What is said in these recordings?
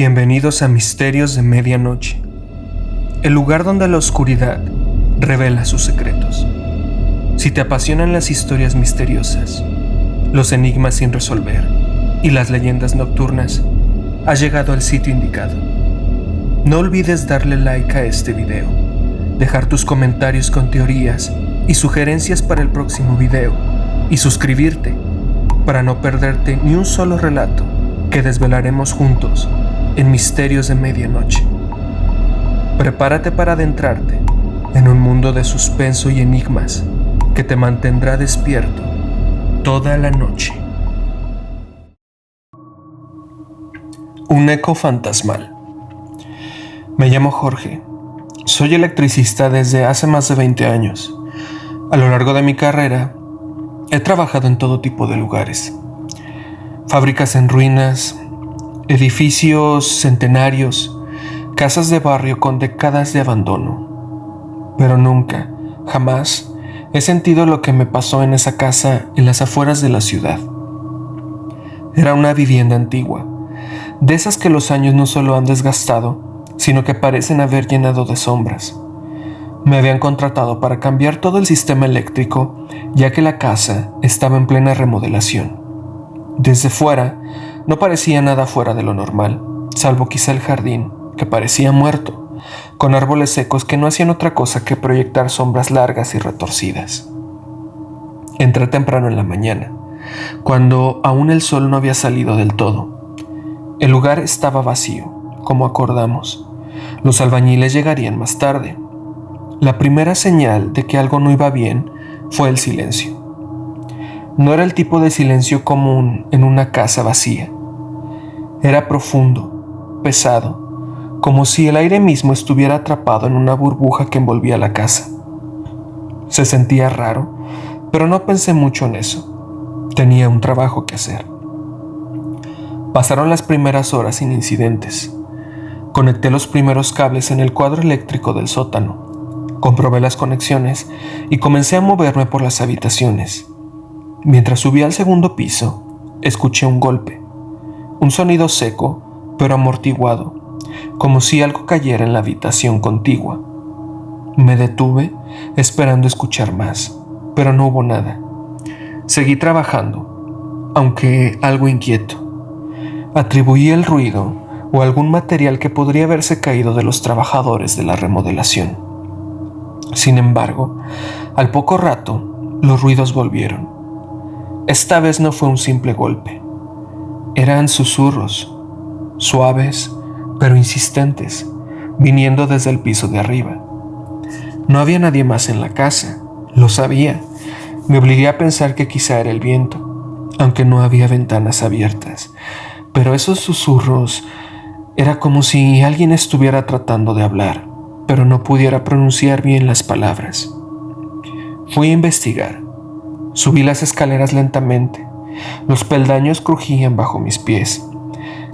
Bienvenidos a Misterios de Medianoche, el lugar donde la oscuridad revela sus secretos. Si te apasionan las historias misteriosas, los enigmas sin resolver y las leyendas nocturnas, has llegado al sitio indicado. No olvides darle like a este video, dejar tus comentarios con teorías y sugerencias para el próximo video y suscribirte para no perderte ni un solo relato que desvelaremos juntos en Misterios de Medianoche. Prepárate para adentrarte en un mundo de suspenso y enigmas que te mantendrá despierto toda la noche. Un eco fantasmal. Me llamo Jorge. Soy electricista desde hace más de 20 años. A lo largo de mi carrera, he trabajado en todo tipo de lugares. Fábricas en ruinas, edificios centenarios, casas de barrio con décadas de abandono. Pero nunca, jamás, he sentido lo que me pasó en esa casa en las afueras de la ciudad. Era una vivienda antigua, de esas que los años no solo han desgastado, sino que parecen haber llenado de sombras. Me habían contratado para cambiar todo el sistema eléctrico, ya que la casa estaba en plena remodelación. Desde fuera, no parecía nada fuera de lo normal, salvo quizá el jardín, que parecía muerto, con árboles secos que no hacían otra cosa que proyectar sombras largas y retorcidas. Entré temprano en la mañana, cuando aún el sol no había salido del todo. El lugar estaba vacío, como acordamos. Los albañiles llegarían más tarde. La primera señal de que algo no iba bien fue el silencio. No era el tipo de silencio común en una casa vacía. Era profundo, pesado, como si el aire mismo estuviera atrapado en una burbuja que envolvía la casa. Se sentía raro, pero no pensé mucho en eso. Tenía un trabajo que hacer. Pasaron las primeras horas sin incidentes. Conecté los primeros cables en el cuadro eléctrico del sótano. Comprobé las conexiones y comencé a moverme por las habitaciones. Mientras subía al segundo piso, escuché un golpe, un sonido seco, pero amortiguado, como si algo cayera en la habitación contigua. Me detuve, esperando escuchar más, pero no hubo nada. Seguí trabajando, aunque algo inquieto. Atribuí el ruido o algún material que podría haberse caído de los trabajadores de la remodelación. Sin embargo, al poco rato, los ruidos volvieron. Esta vez no fue un simple golpe. Eran susurros, suaves, pero insistentes, viniendo desde el piso de arriba. No había nadie más en la casa, lo sabía. Me obligué a pensar que quizá era el viento, aunque no había ventanas abiertas. Pero esos susurros era como si alguien estuviera tratando de hablar, pero no pudiera pronunciar bien las palabras. Fui a investigar. Subí las escaleras lentamente. Los peldaños crujían bajo mis pies.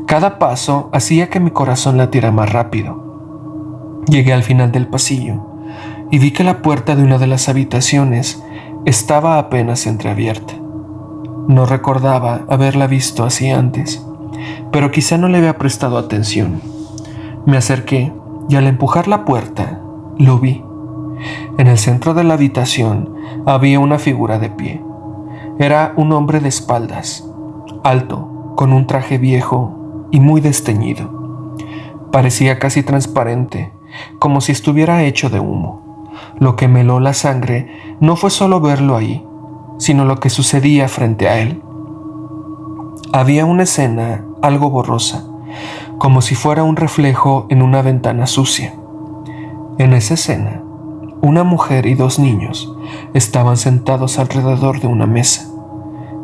Cada paso hacía que mi corazón latiera más rápido. Llegué al final del pasillo y vi que la puerta de una de las habitaciones estaba apenas entreabierta. No recordaba haberla visto así antes, pero quizá no le había prestado atención. Me acerqué y al empujar la puerta, lo vi. En el centro de la habitación había una figura de pie. Era un hombre de espaldas, alto, con un traje viejo y muy desteñido. Parecía casi transparente, como si estuviera hecho de humo. Lo que me heló la sangre no fue solo verlo ahí, sino lo que sucedía frente a él. Había una escena algo borrosa, como si fuera un reflejo en una ventana sucia. En esa escena, una mujer y dos niños estaban sentados alrededor de una mesa.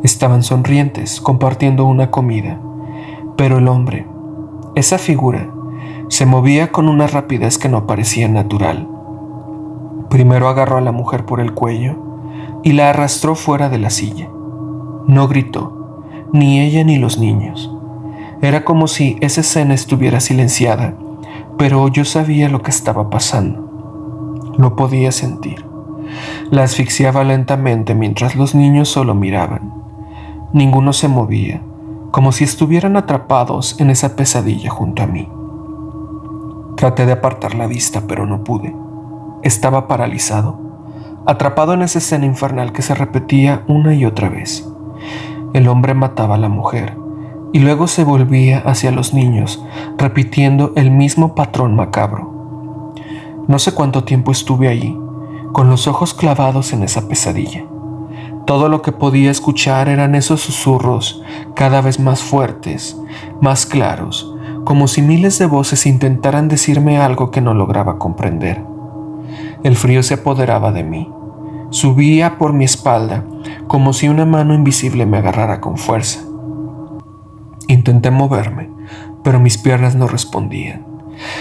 Estaban sonrientes, compartiendo una comida. Pero el hombre, esa figura, se movía con una rapidez que no parecía natural. Primero agarró a la mujer por el cuello y la arrastró fuera de la silla. No gritó, ni ella ni los niños. Era como si esa escena estuviera silenciada, pero yo sabía lo que estaba pasando. Lo podía sentir. La asfixiaba lentamente mientras los niños solo miraban. Ninguno se movía, como si estuvieran atrapados en esa pesadilla junto a mí. Traté de apartar la vista, pero no pude. Estaba paralizado, atrapado en esa escena infernal que se repetía una y otra vez. El hombre mataba a la mujer y luego se volvía hacia los niños, repitiendo el mismo patrón macabro. No sé cuánto tiempo estuve allí, con los ojos clavados en esa pesadilla. Todo lo que podía escuchar eran esos susurros cada vez más fuertes, más claros, como si miles de voces intentaran decirme algo que no lograba comprender. El frío se apoderaba de mí. Subía por mi espalda como si una mano invisible me agarrara con fuerza. Intenté moverme, pero mis piernas no respondían.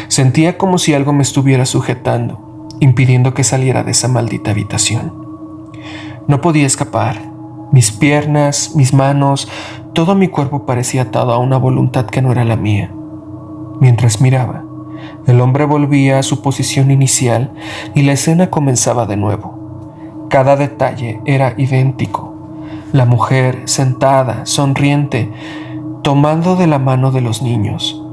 Sentía como si algo me estuviera sujetando, impidiendo que saliera de esa maldita habitación. No podía escapar. Mis piernas, mis manos, todo mi cuerpo parecía atado a una voluntad que no era la mía. Mientras miraba, el hombre volvía a su posición inicial y la escena comenzaba de nuevo. Cada detalle era idéntico. La mujer sentada, sonriente, tomando de la mano de los niños.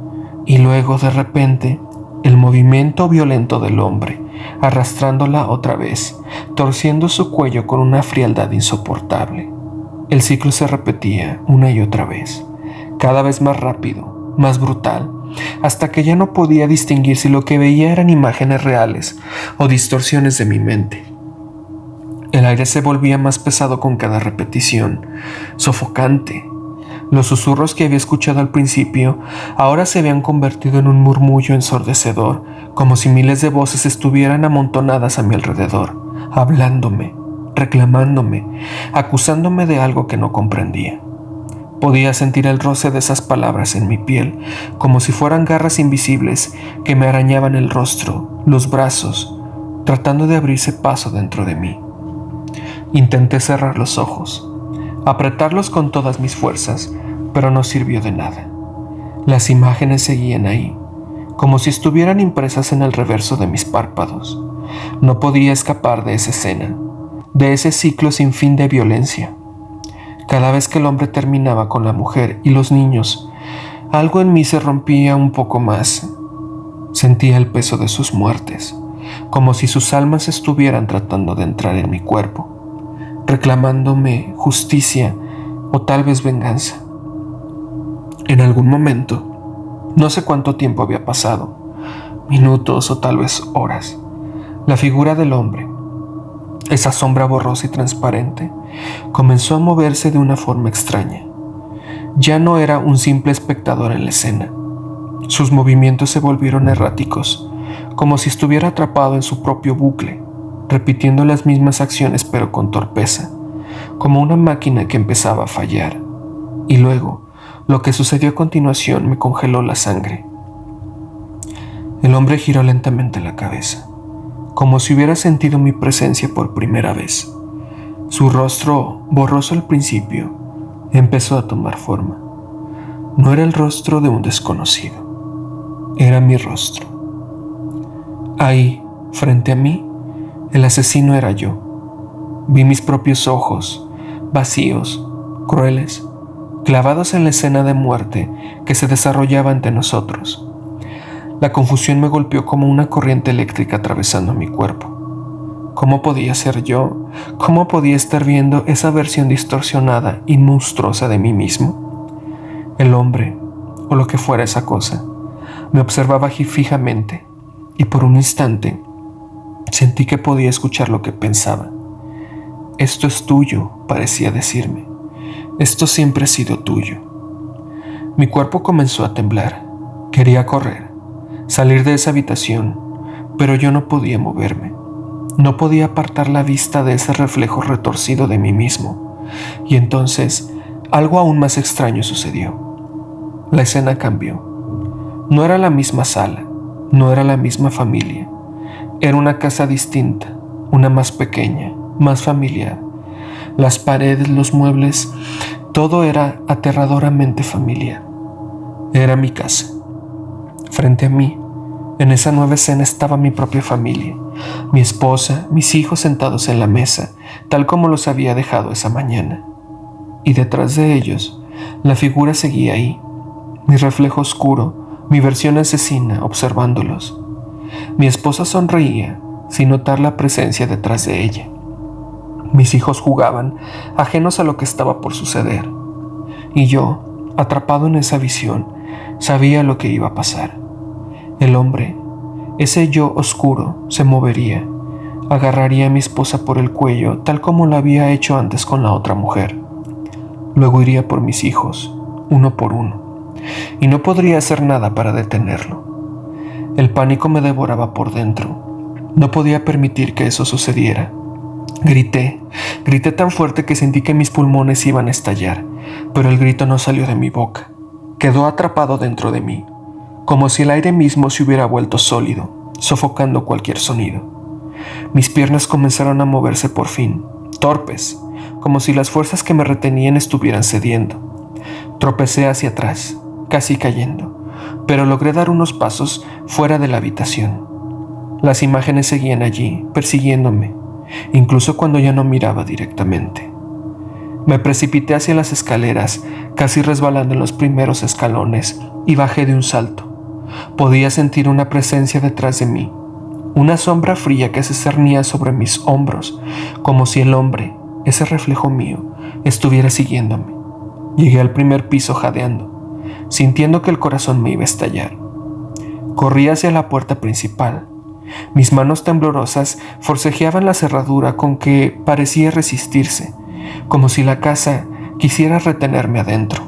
Y luego, de repente, el movimiento violento del hombre, arrastrándola otra vez, torciendo su cuello con una frialdad insoportable. El ciclo se repetía una y otra vez, cada vez más rápido, más brutal, hasta que ya no podía distinguir si lo que veía eran imágenes reales o distorsiones de mi mente. El aire se volvía más pesado con cada repetición, sofocante. Los susurros que había escuchado al principio ahora se habían convertido en un murmullo ensordecedor, como si miles de voces estuvieran amontonadas a mi alrededor, hablándome, reclamándome, acusándome de algo que no comprendía. Podía sentir el roce de esas palabras en mi piel, como si fueran garras invisibles que me arañaban el rostro, los brazos, tratando de abrirse paso dentro de mí. Intenté cerrar los ojos, apretarlos con todas mis fuerzas, pero no sirvió de nada. Las imágenes seguían ahí, como si estuvieran impresas en el reverso de mis párpados. No podía escapar de esa escena, de ese ciclo sin fin de violencia. Cada vez que el hombre terminaba con la mujer y los niños, algo en mí se rompía un poco más. Sentía el peso de sus muertes, como si sus almas estuvieran tratando de entrar en mi cuerpo, reclamándome justicia o tal vez venganza. En algún momento, no sé cuánto tiempo había pasado, minutos o tal vez horas, la figura del hombre, esa sombra borrosa y transparente, comenzó a moverse de una forma extraña. Ya no era un simple espectador en la escena. Sus movimientos se volvieron erráticos, como si estuviera atrapado en su propio bucle, repitiendo las mismas acciones pero con torpeza, como una máquina que empezaba a fallar. Y luego, lo que sucedió a continuación me congeló la sangre. El hombre giró lentamente la cabeza, como si hubiera sentido mi presencia por primera vez. Su rostro, borroso al principio, empezó a tomar forma. No era el rostro de un desconocido, era mi rostro. Ahí, frente a mí, el asesino era yo. Vi mis propios ojos, vacíos, crueles, clavados en la escena de muerte que se desarrollaba ante nosotros. La confusión me golpeó como una corriente eléctrica atravesando mi cuerpo. ¿Cómo podía ser yo? ¿Cómo podía estar viendo esa versión distorsionada y monstruosa de mí mismo? El hombre, o lo que fuera esa cosa, me observaba fijamente, y por un instante sentí que podía escuchar lo que pensaba. Esto es tuyo, parecía decirme. Esto siempre ha sido tuyo. Mi cuerpo comenzó a temblar. Quería correr, salir de esa habitación, pero yo no podía moverme. No podía apartar la vista de ese reflejo retorcido de mí mismo. Y entonces, algo aún más extraño sucedió. La escena cambió. No era la misma sala, no era la misma familia. Era una casa distinta, una más pequeña, más familiar. Las paredes, los muebles, todo era aterradoramente familiar. Era mi casa. Frente a mí, en esa nueva escena estaba mi propia familia, mi esposa, mis hijos sentados en la mesa, tal como los había dejado esa mañana. Y detrás de ellos, La figura seguía ahí, mi reflejo oscuro, mi versión asesina observándolos. Mi esposa sonreía sin notar la presencia detrás de ella. Mis hijos jugaban, ajenos a lo que estaba por suceder. Y yo, atrapado en esa visión, sabía lo que iba a pasar. El hombre, ese yo oscuro, se movería, agarraría a mi esposa por el cuello tal como lo había hecho antes con la otra mujer. Luego iría por mis hijos, uno por uno, y no podría hacer nada para detenerlo. El pánico me devoraba por dentro. No podía permitir que eso sucediera. Grité tan fuerte que sentí que mis pulmones iban a estallar, pero el grito no salió de mi boca. Quedó atrapado dentro de mí, como si el aire mismo se hubiera vuelto sólido, sofocando cualquier sonido. Mis piernas comenzaron a moverse por fin, torpes, como si las fuerzas que me retenían estuvieran cediendo. Tropecé hacia atrás, casi cayendo, pero logré dar unos pasos fuera de la habitación. Las imágenes seguían allí, persiguiéndome, incluso cuando ya no miraba directamente. Me precipité hacia las escaleras, casi resbalando en los primeros escalones, y bajé de un salto. Podía sentir una presencia detrás de mí, una sombra fría que se cernía sobre mis hombros, como si el hombre, ese reflejo mío, estuviera siguiéndome. Llegué al primer piso jadeando, sintiendo que el corazón me iba a estallar. Corrí hacia la puerta principal. Mis manos temblorosas forcejeaban la cerradura con que parecía resistirse, como si la casa quisiera retenerme adentro.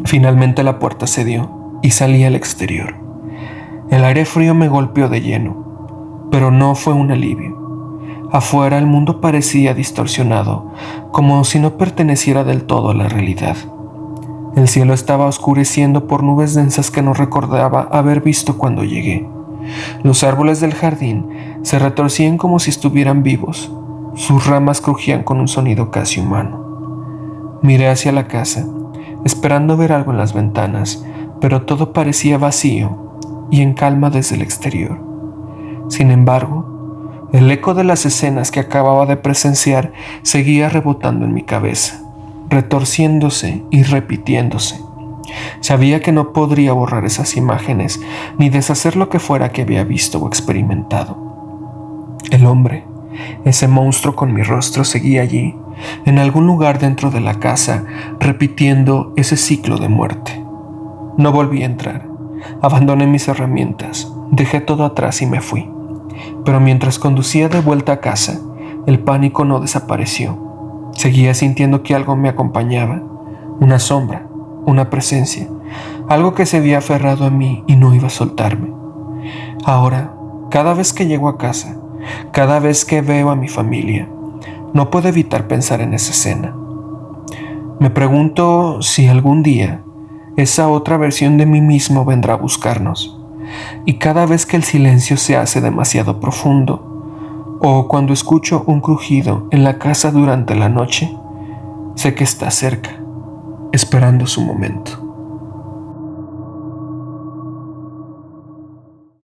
Finalmente la puerta cedió y salí al exterior. El aire frío me golpeó de lleno, pero no fue un alivio. Afuera el mundo parecía distorsionado, como si no perteneciera del todo a la realidad. El cielo estaba oscureciendo por nubes densas que no recordaba haber visto cuando llegué. Los árboles del jardín se retorcían como si estuvieran vivos. Sus ramas crujían con un sonido casi humano. Miré hacia la casa, esperando ver algo en las ventanas, pero todo parecía vacío y en calma desde el exterior. Sin embargo, el eco de las escenas que acababa de presenciar seguía rebotando en mi cabeza, retorciéndose y repitiéndose. Sabía que no podría borrar esas imágenes ni deshacer lo que fuera que había visto o experimentado. El hombre, ese monstruo con mi rostro, seguía allí, en algún lugar dentro de la casa, repitiendo ese ciclo de muerte. No volví a entrar. Abandoné mis herramientas, dejé todo atrás y me fui. Pero mientras conducía de vuelta a casa, el pánico no desapareció. Seguía sintiendo que algo me acompañaba, una sombra, una presencia, algo que se había aferrado a mí y no iba a soltarme. Ahora, cada vez que llego a casa, cada vez que veo a mi familia, no puedo evitar pensar en esa escena. Me pregunto si algún día esa otra versión de mí mismo vendrá a buscarnos. Y cada vez que el silencio se hace demasiado profundo, o cuando escucho un crujido en la casa durante la noche, sé que está cerca, esperando su momento.